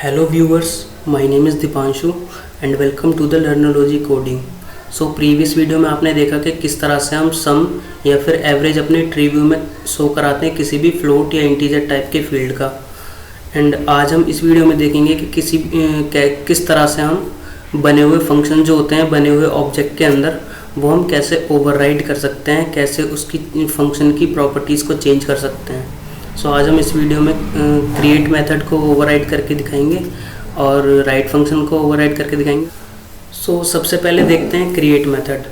Hello viewers, my name is Dipanshu and welcome to the Learnology Coding। So previous video में आपने देखा कि किस तरह से हम सम या फिर एवरेज अपने ट्री व्यू में शो कराते हैं किसी भी फ्लोट या इंटीजर टाइप के फील्ड का। एंड आज हम इस वीडियो में देखेंगे कि किस तरह से हम बने हुए फंक्शन जो होते हैं बने हुए ऑब्जेक्ट के अंदर वो हम कैसे ओवरराइड कर सकते हैं, कैसे उसकी फंक्शन की प्रॉपर्टीज़ को चेंज कर सकते हैं। सो आज हम इस वीडियो में क्रिएट मेथड को ओवरराइड करके दिखाएंगे और राइट फंक्शन को ओवरराइड करके दिखाएंगे। सो सबसे पहले देखते हैं क्रिएट मेथड।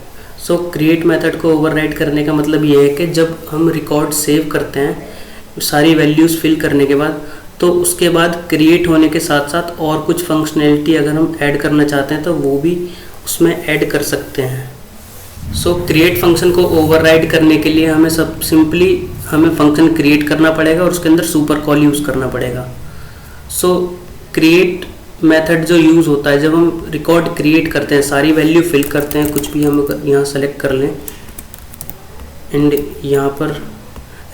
सो क्रिएट मेथड को ओवरराइड करने का मतलब ये है कि जब हम रिकॉर्ड सेव करते हैं सारी वैल्यूज़ फिल करने के बाद, तो उसके बाद क्रिएट होने के साथ साथ और कुछ फंक्शनैलिटी अगर हम ऐड करना चाहते हैं तो वो भी उसमें ऐड कर सकते हैं। सो क्रिएट फंक्शन को ओवरराइड करने के लिए हमें हमें फंक्शन क्रिएट करना पड़ेगा और उसके अंदर सुपर कॉल यूज़ करना पड़ेगा। सो क्रिएट मेथड जो यूज़ होता है जब हम रिकॉर्ड क्रिएट करते हैं, सारी वैल्यू फिल करते हैं, कुछ भी हम यहाँ सेलेक्ट कर लें एंड यहाँ पर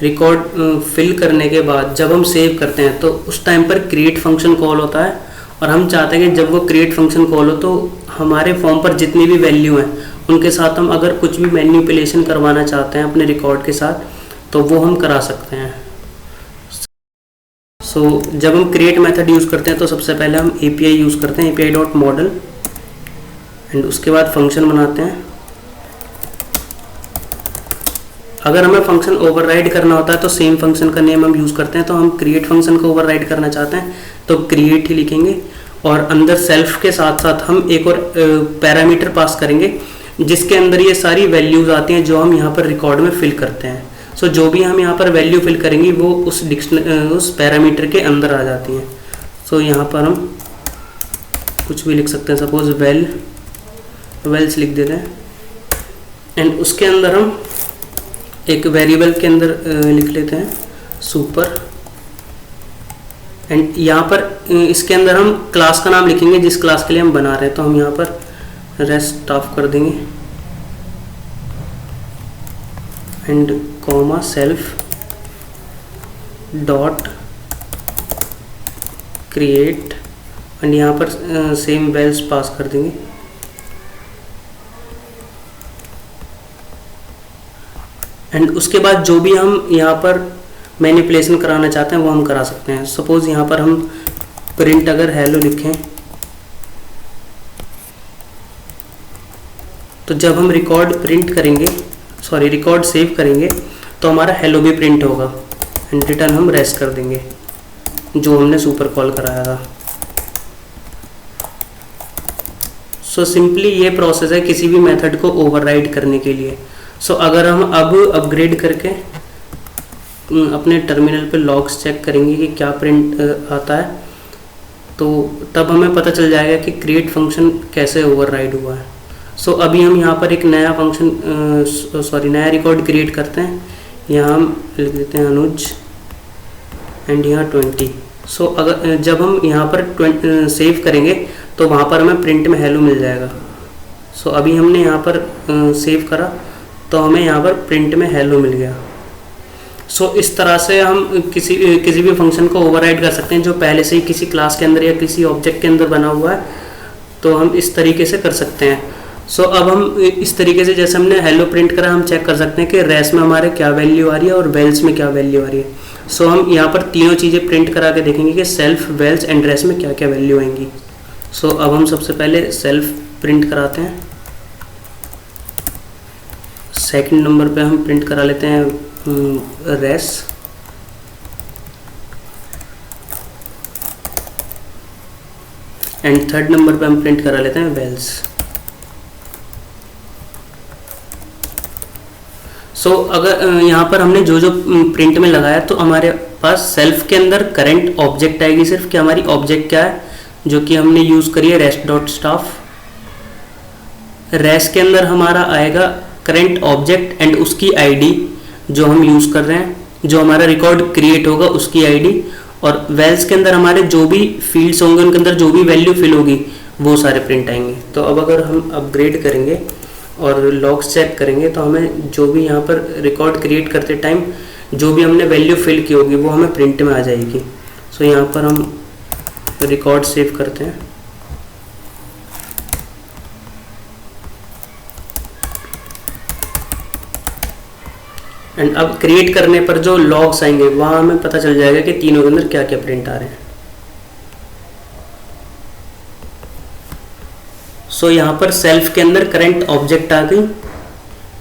रिकॉर्ड फिल करने के बाद जब हम सेव करते हैं तो उस टाइम पर क्रिएट फंक्शन कॉल होता है और हम चाहते हैं कि जब वो क्रिएट फंक्शन कॉल हो तो हमारे फॉर्म पर जितनी भी वैल्यू हैं उनके साथ हम अगर कुछ भी मैनिपुलेशन करवाना चाहते हैं अपने रिकॉर्ड के साथ तो वो हम करा सकते हैं। सो जब हम क्रिएट मेथड यूज़ करते हैं तो सबसे पहले हम API यूज़ करते हैं, API.model एंड उसके बाद फंक्शन बनाते हैं। अगर हमें फंक्शन ओवरराइड करना होता है तो सेम फंक्शन का नेम हम यूज़ करते हैं। तो हम क्रिएट फंक्शन को ओवरराइड करना चाहते हैं तो क्रिएट ही लिखेंगे और अंदर सेल्फ के साथ साथ हम एक और पैरामीटर पास करेंगे जिसके अंदर ये सारी वैल्यूज़ आती हैं जो हम यहाँ पर रिकॉर्ड में फिल करते हैं। सो जो भी हम यहाँ पर वैल्यू फिल करेंगे वो उस पैरामीटर के अंदर आ जाती हैं। सो यहाँ पर हम कुछ भी लिख सकते हैं, सपोज वेल्स लिख देते हैं एंड उसके अंदर हम एक वेरिएबल के अंदर लिख लेते हैं सुपर एंड यहाँ पर इसके अंदर हम क्लास का नाम लिखेंगे जिस क्लास के लिए हम बना रहे हैं। तो हम यहाँ पर रेस्ट ऑफ कर देंगे and comma self dot create and यहाँ पर सेम वेल्स पास कर देंगे एंड उसके बाद जो भी हम यहाँ पर मैनिपुलेशन कराना चाहते हैं वो हम करा सकते हैं। सपोज यहाँ पर हम प्रिंट अगर हेलो लिखें तो जब हम रिकॉर्ड सेव करेंगे तो हमारा हेलो भी प्रिंट होगा एंड रिटर्न हम रेस्ट कर देंगे जो हमने सुपर कॉल कराया था। सो सिंपली ये प्रोसेस है किसी भी मेथड को ओवरराइड करने के लिए। सो अगर हम अब अपग्रेड करके अपने टर्मिनल पे लॉग्स चेक करेंगे कि क्या प्रिंट आता है तो तब हमें पता चल जाएगा कि क्रिएट फंक्शन कैसे ओवरराइड हुआ है। सो अभी हम यहाँ पर एक नया नया रिकॉर्ड क्रिएट करते हैं। यहाँ हम लिख देते हैं अनुज एंड यहाँ 20। सो अगर जब हम यहाँ पर सेव करेंगे तो वहाँ पर हमें प्रिंट में हेलो मिल जाएगा। सो अभी हमने यहाँ पर सेव करा तो हमें यहाँ पर प्रिंट में हेलो मिल गया। सो इस तरह से हम किसी भी फंक्शन को ओवरराइड कर सकते हैं जो पहले से ही किसी क्लास के अंदर या किसी ऑब्जेक्ट के अंदर बना हुआ है। तो हम इस तरीके से कर सकते हैं। सो अब हम इस तरीके से जैसे हमने हेलो प्रिंट करा हम चेक कर सकते हैं कि रेस में हमारे क्या वैल्यू आ रही है और वेल्स में क्या वैल्यू आ रही है। सो हम यहाँ पर तीनों चीज़ें प्रिंट करा के देखेंगे कि सेल्फ, वेल्स एंड रेस में क्या क्या वैल्यू आएंगी। सो अब हम सबसे पहले सेल्फ प्रिंट कराते हैं। सेकंड नंबर पे हम प्रिंट करा लेते हैं रेस एंड थर्ड नंबर पे हम प्रिंट करा लेते हैं वेल्स। सो अगर यहाँ पर हमने जो जो प्रिंट में लगाया तो हमारे पास सेल्फ के अंदर करंट ऑब्जेक्ट आएगी सिर्फ कि हमारी ऑब्जेक्ट क्या है जो कि हमने यूज़ करी है रेस्ट डॉट स्टाफ। रेस के अंदर हमारा आएगा करंट ऑब्जेक्ट एंड उसकी आईडी जो हम यूज़ कर रहे हैं, जो हमारा रिकॉर्ड क्रिएट होगा उसकी आईडी। और वेल्स के अंदर हमारे जो भी फील्ड्स होंगे उनके अंदर जो भी वैल्यू फिल होगी वो सारे प्रिंट आएंगे। तो अब अगर हम अपग्रेड करेंगे और लॉग्स चेक करेंगे तो हमें जो भी यहाँ पर रिकॉर्ड क्रिएट करते टाइम जो भी हमने वैल्यू फिल की होगी वो हमें प्रिंट में आ जाएगी। सो यहाँ पर हम रिकॉर्ड सेव करते हैं। एंड अब क्रिएट करने पर जो लॉग्स आएंगे वहाँ हमें पता चल जाएगा कि तीनों के अंदर क्या क्या प्रिंट आ रहे हैं। सो यहाँ पर सेल्फ के अंदर करंट ऑब्जेक्ट आ गई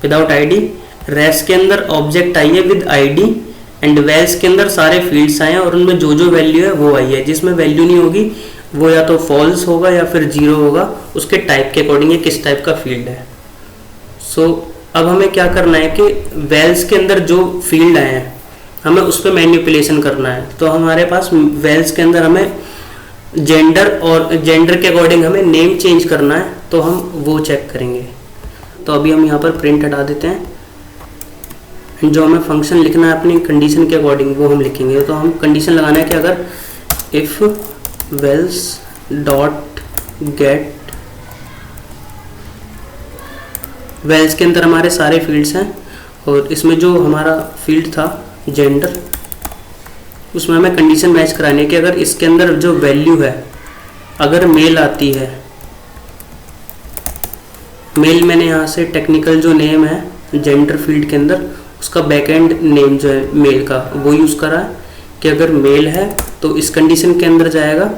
विदाउट आईडी, रेस्ट के अंदर ऑब्जेक्ट आई है विद आईडी, एंड वेल्स के अंदर सारे फील्ड्स आए हैं और उनमें जो जो वैल्यू है वो आई है। जिसमें वैल्यू नहीं होगी वो या तो फॉल्स होगा या फिर जीरो होगा, उसके टाइप के अकॉर्डिंग ये किस टाइप का फील्ड है। सो अब हमें क्या करना है कि वेल्स के अंदर जो फील्ड आए हैं हमें उस पर मैनिपुलेशन करना है। तो हमारे पास वेल्स के अंदर हमें जेंडर और जेंडर के अकॉर्डिंग हमें नेम चेंज करना है, तो हम वो चेक करेंगे। तो अभी हम यहाँ पर प्रिंट हटा देते हैं। जो हमें फंक्शन लिखना है अपनी कंडीशन के अकॉर्डिंग वो हम लिखेंगे। तो हम कंडीशन लगाना है कि अगर if wells dot get, wells के अंदर हमारे सारे फील्ड्स हैं और इसमें जो हमारा फील्ड था जेंडर, उसमें हमें कंडीशन मैच करानी है कि अगर इसके अंदर जो वैल्यू है अगर मेल आती है, मेल मैंने यहाँ से टेक्निकल जो नेम है जेंडर फील्ड के अंदर उसका बैकएंड नेम जो है मेल का वो यूज़ करा है कि अगर मेल है तो इस कंडीशन के अंदर जाएगा।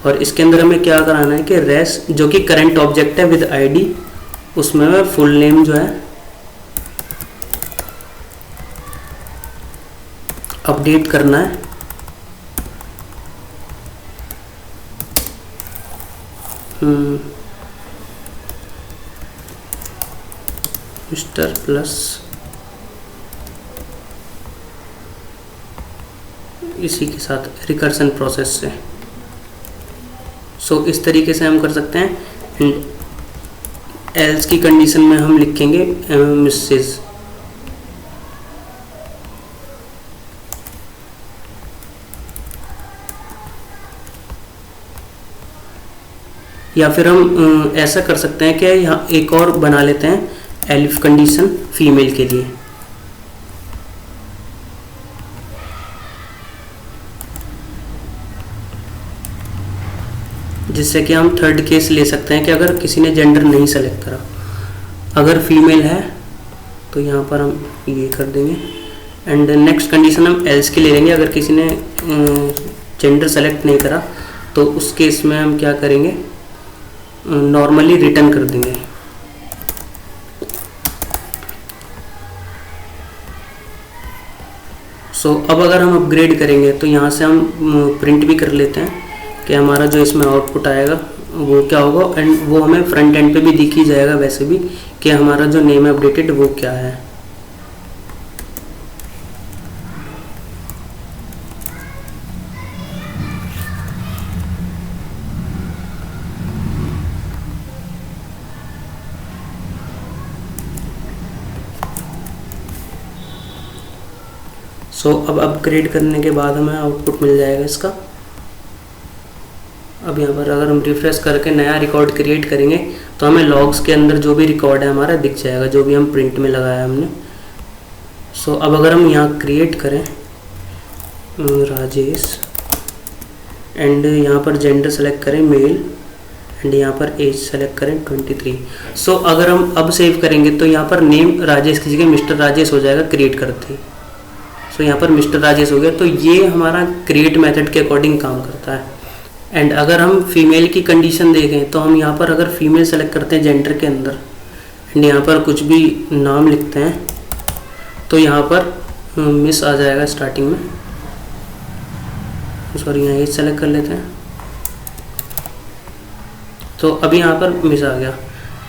और इसके अंदर हमें क्या कराना है कि रेस्ट जो कि करंट ऑब्जेक्ट है विद आईडी, उसमें फुल नेम जो है अपडेट करना है। मिस्टर प्लस इसी के साथ रिकर्सन प्रोसेस से। सो इस तरीके से हम कर सकते हैं। एंड एल्स की कंडीशन में हम लिखेंगे मिसेस, या फिर हम ऐसा कर सकते हैं कि यहाँ एक और बना लेते हैं एलिफ कंडीशन फीमेल के लिए। जिससे कि हम थर्ड केस ले सकते हैं कि अगर किसी ने जेंडर नहीं सेलेक्ट करा, अगर फीमेल है तो यहाँ पर हम ये कर देंगे। एंड नेक्स्ट कंडीशन हम एल्स की ले लेंगे। अगर किसी ने जेंडर सेलेक्ट नहीं करा तो उस केस में हम क्या करेंगे, नॉर्मली रिटर्न कर देंगे। सो अब अगर हम अपग्रेड करेंगे तो यहाँ से हम प्रिंट भी कर लेते हैं कि हमारा जो इसमें आउटपुट आएगा वो क्या होगा। एंड वो हमें फ्रंट एंड पे भी दिख ही जाएगा वैसे भी कि हमारा जो नेम है अपडेटेड वो क्या है। सो अब अपग्रेड करने के बाद हमें आउटपुट मिल जाएगा इसका। अब यहाँ पर अगर हम रिफ्रेश करके नया रिकॉर्ड क्रिएट करेंगे तो हमें लॉग्स के अंदर जो भी रिकॉर्ड है हमारा दिख जाएगा, जो भी हम प्रिंट में लगाया हमने। सो अब अगर हम यहाँ क्रिएट करें राजेश एंड यहाँ पर जेंडर सेलेक्ट करें मेल एंड यहाँ पर एज सेलेक्ट करें 23। सो अगर हम अब सेव करेंगे तो यहाँ पर नेम राजेश की जगह मिस्टर राजेश हो जाएगा क्रिएट करते ही। सो यहाँ पर मिस्टर राजेश हो गया। तो ये हमारा क्रिएट मेथड के अकॉर्डिंग काम करता है। एंड अगर हम फीमेल की कंडीशन देखें तो हम यहाँ पर अगर फीमेल सेलेक्ट करते हैं जेंडर के अंदर एंड यहाँ पर कुछ भी नाम लिखते हैं तो यहाँ पर मिस आ जाएगा स्टार्टिंग में। सॉरी, यहाँ एज सेलेक्ट कर लेते हैं तो अभी यहाँ पर मिस आ गया।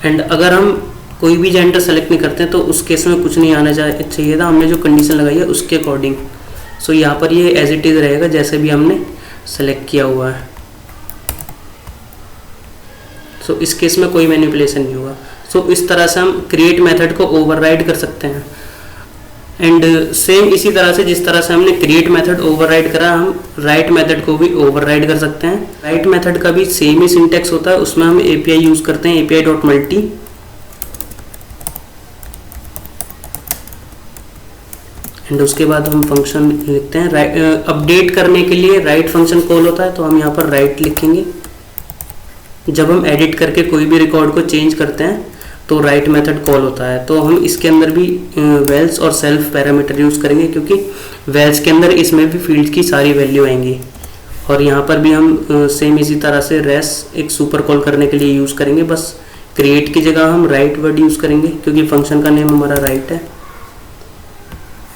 एंड अगर हम कोई भी जेंडर सेलेक्ट नहीं करते हैं तो उस केस में कुछ नहीं आना चाहिए था, हमने जो कंडीशन लगाई है उसके अकॉर्डिंग। सो यहाँ पर ये एज इट इज़ रहेगा जैसे भी हमने सेलेक्ट किया हुआ है। सो इस केस में कोई मैनिपुलेशन नहीं होगा। सो इस तरह से हम क्रिएट मेथड को ओवरराइड कर सकते हैं। एंड सेम इसी तरह से जिस तरह से हमने क्रिएट मेथड ओवरराइड करा, हम राइट मेथड को भी ओवरराइड कर सकते हैं। राइट मेथड का भी सेम ही सिंटेक्स होता है, उसमें हम एपीआई यूज़ करते हैं api.multi एंड उसके बाद हम फंक्शन लिखते हैं। अपडेट करने के लिए राइट फंक्शन कॉल होता है, तो हम यहाँ पर राइट लिखेंगे। जब हम एडिट करके कोई भी रिकॉर्ड को चेंज करते हैं तो राइट मेथड कॉल होता है। तो हम इसके अंदर भी वेल्स और सेल्फ पैरामीटर यूज़ करेंगे, क्योंकि वेल्स के अंदर इसमें भी फील्ड की सारी वैल्यू आएंगी। और यहाँ पर भी हम सेम इसी तरह से रेस एक सुपर कॉल करने के लिए यूज़ करेंगे, बस क्रिएट की जगह हम राइट वर्ड यूज़ करेंगे, क्योंकि फंक्शन का नेम हमारा राइट है।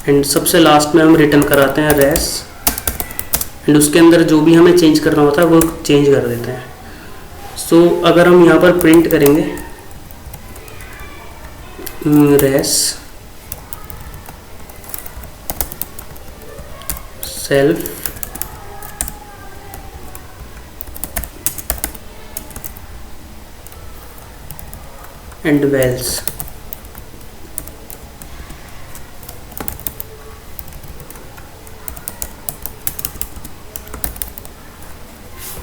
एंड सबसे लास्ट में हम रिटर्न कराते हैं रेस, एंड उसके अंदर जो भी हमें चेंज करना होता है वो चेंज कर देते हैं। सो अगर हम यहाँ पर प्रिंट करेंगे रेस सेल्फ एंड वेल्स,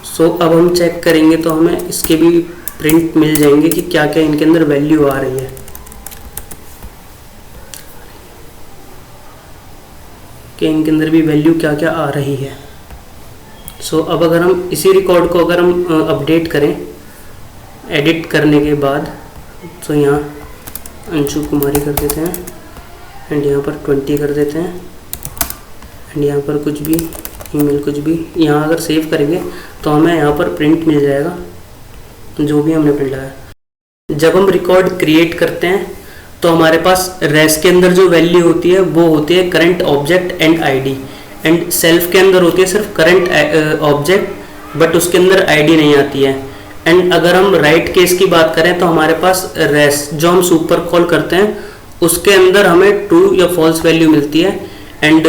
सो अब हम चेक करेंगे तो हमें इसके भी प्रिंट मिल जाएंगे कि क्या क्या इनके अंदर वैल्यू आ रही है। कि इनके अंदर भी वैल्यू क्या क्या आ रही है। सो अब अगर हम इसी रिकॉर्ड को अगर हम अपडेट करें एडिट करने के बाद, तो यहाँ अंशु कुमारी कर देते हैं, एंड यहाँ पर 20 कर देते हैं, एंड यहाँ पर कुछ भी ईमेल कुछ भी। यहाँ अगर सेव करेंगे तो हमें यहाँ पर प्रिंट मिल जाएगा जो भी हमने प्रिंट लगाया। जब हम रिकॉर्ड क्रिएट करते हैं तो हमारे पास रेस के अंदर जो वैल्यू होती है वो होती है current object and ID, and self के अंदर होती है सिर्फ करंट ऑब्जेक्ट, बट उसके अंदर आईडी नहीं आती है। एंड अगर हम राइट केस की बात करें तो हमारे पास रेस जो हम सुपर कॉल करते हैं उसके अंदर हमें ट्रू या फॉल्स वैल्यू मिलती है, एंड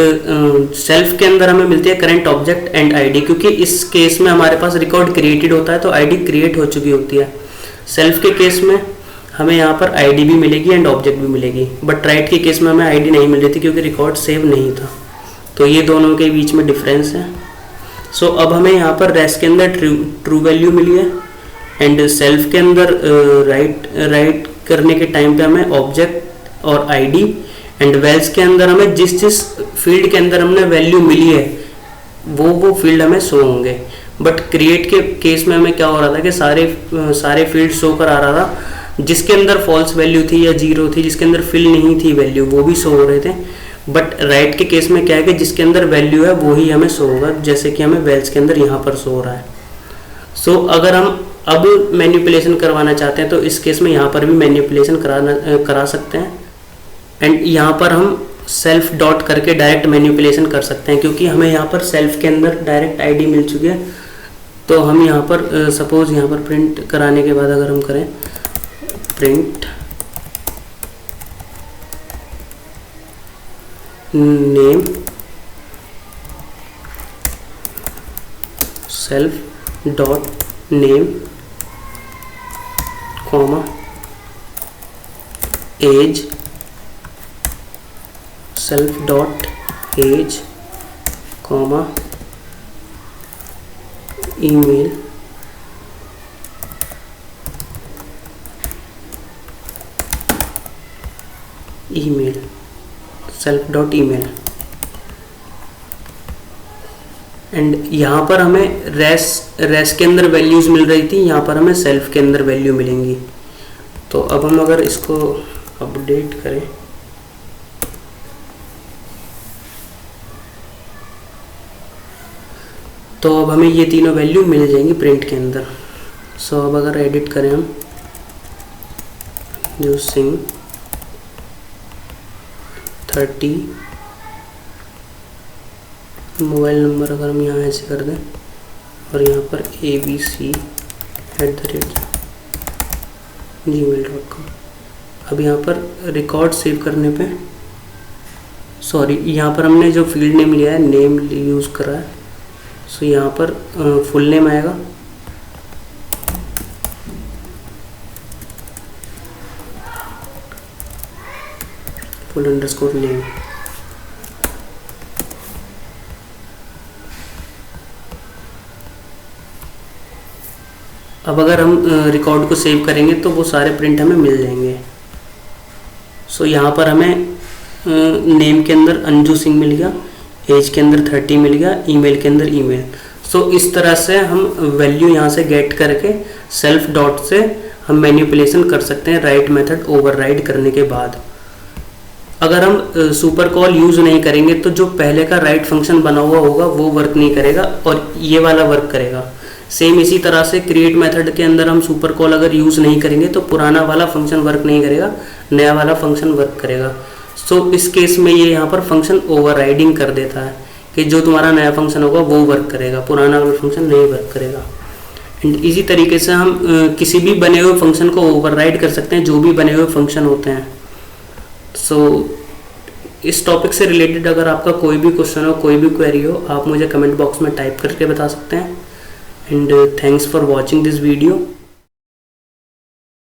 सेल्फ के अंदर हमें मिलती है करंट ऑब्जेक्ट एंड आईडी, क्योंकि इस केस में हमारे पास रिकॉर्ड क्रिएटेड होता है तो आईडी क्रिएट हो चुकी होती है। सेल्फ के केस में हमें यहाँ पर आईडी भी मिलेगी एंड ऑब्जेक्ट भी मिलेगी, बट राइट के केस में हमें आईडी नहीं मिल रही थी क्योंकि रिकॉर्ड सेव नहीं था। तो ये दोनों के बीच में डिफरेंस है। सो अब हमें यहाँ पर रेस के अंदर ट्रू वैल्यू मिली है, एंड सेल्फ के अंदर राइट करने के टाइम पे हमें ऑब्जेक्ट और आईडी, एंड वेल्स के अंदर हमें जिस जिस फील्ड के अंदर हमने वैल्यू मिली है वो फील्ड हमें शो होंगे। बट क्रिएट के केस में हमें क्या हो रहा था कि सारे फील्ड शो कर आ रहा था, जिसके अंदर फॉल्स वैल्यू थी या जीरो थी, जिसके अंदर फिल नहीं थी वैल्यू, वो भी शो हो रहे थे। बट राइट के केस में क्या है कि जिसके अंदर वैल्यू है वो ही हमें शो होगा, जैसे कि हमें वेल्स के अंदर यहाँ पर शो हो रहा है। सो अगर हम अब मैनिपुलेशन करवाना चाहते हैं तो इस केस में यहाँ पर भी मैनिपुलेशन करा सकते हैं, एंड यहाँ पर हम सेल्फ डॉट करके डायरेक्ट मैनिपुलेशन कर सकते हैं, क्योंकि हमें यहाँ पर सेल्फ के अंदर डायरेक्ट आईडी मिल चुकी है। तो हम यहाँ पर सपोज यहाँ पर प्रिंट कराने के बाद अगर हम करें print name self dot name comma age self dot age comma email self dot email, and यहाँ पर हमें रेस के अंदर वैल्यूज मिल रही थी, यहाँ पर हमें सेल्फ के अंदर वैल्यू मिलेंगी। तो अब हम अगर इसको अपडेट करें तो अब हमें ये तीनों वैल्यू मिल जाएंगी प्रिंट के अंदर। सो अब अगर एडिट करें हम यूजिंग 30 मोबाइल नंबर अगर हम यहाँ ऐसे कर दें और यहाँ पर abc@gmail.com। अब यहाँ पर रिकॉर्ड सेव करने पे यहाँ पर हमने जो फील्ड नेम लिया है नेम यूज़ करा है। सो यहाँ पर फुल नेम आएगा, फुल अंडरस्कोर नेम। अब अगर हम रिकॉर्ड को सेव करेंगे तो वो सारे प्रिंट हमें मिल जाएंगे। सो यहाँ पर हमें नेम के अंदर अंजू सिंह मिल गया, एज के अंदर 30 मिल गया, ईमेल के अंदर ईमेल। सो इस तरह से हम वैल्यू यहाँ से गेट करके सेल्फ डॉट से हम मैनिपुलेशन कर सकते हैं राइट मेथड ओवरराइड करने के बाद। अगर हम सुपर कॉल यूज़ नहीं करेंगे तो जो पहले का राइट फंक्शन बना हुआ होगा वो वर्क नहीं करेगा और ये वाला वर्क करेगा। सेम इसी तरह से क्रिएट मेथड के अंदर हम सुपर कॉल अगर यूज़ नहीं करेंगे तो पुराना वाला फंक्शन वर्क नहीं करेगा, नया वाला फंक्शन वर्क करेगा। सो इस केस में ये यहाँ पर फंक्शन ओवरराइडिंग कर देता है कि जो तुम्हारा नया फंक्शन होगा वो वर्क करेगा, पुराना वाला फंक्शन नहीं वर्क करेगा। एंड इसी तरीके से हम किसी भी बने हुए फंक्शन को ओवरराइड कर सकते हैं जो भी बने हुए फंक्शन होते हैं। सो इस टॉपिक से रिलेटेड अगर आपका कोई भी क्वेश्चन हो, कोई भी क्वेरी हो, आप मुझे कमेंट बॉक्स में टाइप करके बता सकते हैं। And thanks for watching this video.